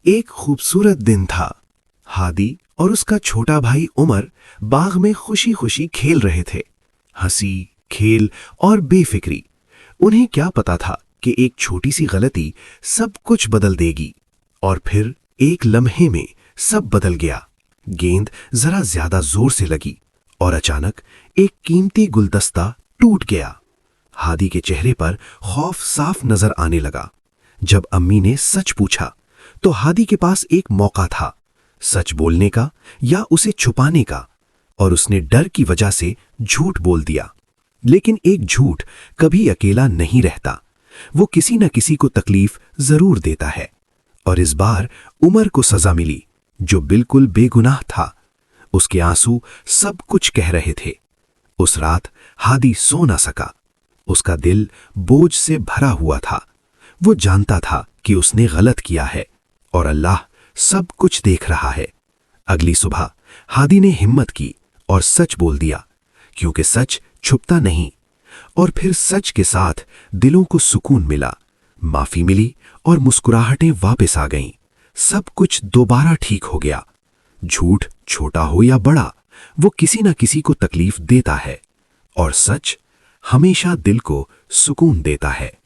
एक खूबसूरत दिन था। हादी और उसका छोटा भाई उमर बाग में खुशी खुशी खेल रहे थे। हंसी, खेल और बेफिक्री। उन्हें क्या पता था कि एक छोटी सी गलती सब कुछ बदल देगी। और फिर एक लम्हे में सब बदल गया। गेंद जरा ज्यादा जोर से लगी और अचानक एक कीमती गुलदस्ता टूट गया। हादी के चेहरे पर खौफ साफ नजर आने लगा। जब अम्मी ने सच पूछा तो हादी के पास एक मौका था, सच बोलने का या उसे छुपाने का, और उसने डर की वजह से झूठ बोल दिया। लेकिन एक झूठ कभी अकेला नहीं रहता, वो किसी न किसी को तकलीफ जरूर देता है। और इस बार उमर को सजा मिली, जो बिल्कुल बेगुनाह था। उसके आंसू सब कुछ कह रहे थे। उस रात हादी सो न सका। उसका दिल बोझ से भरा हुआ था। वो जानता था कि उसने गलत किया है और अल्लाह सब कुछ देख रहा है। अगली सुबह हादी ने हिम्मत की और सच बोल दिया, क्योंकि सच छुपता नहीं। और फिर सच के साथ दिलों को सुकून मिला, माफी मिली और मुस्कुराहटें वापस आ गईं। सब कुछ दोबारा ठीक हो गया। झूठ छोटा हो या बड़ा, वो किसी न किसी को तकलीफ देता है, और सच हमेशा दिल को सुकून देता है।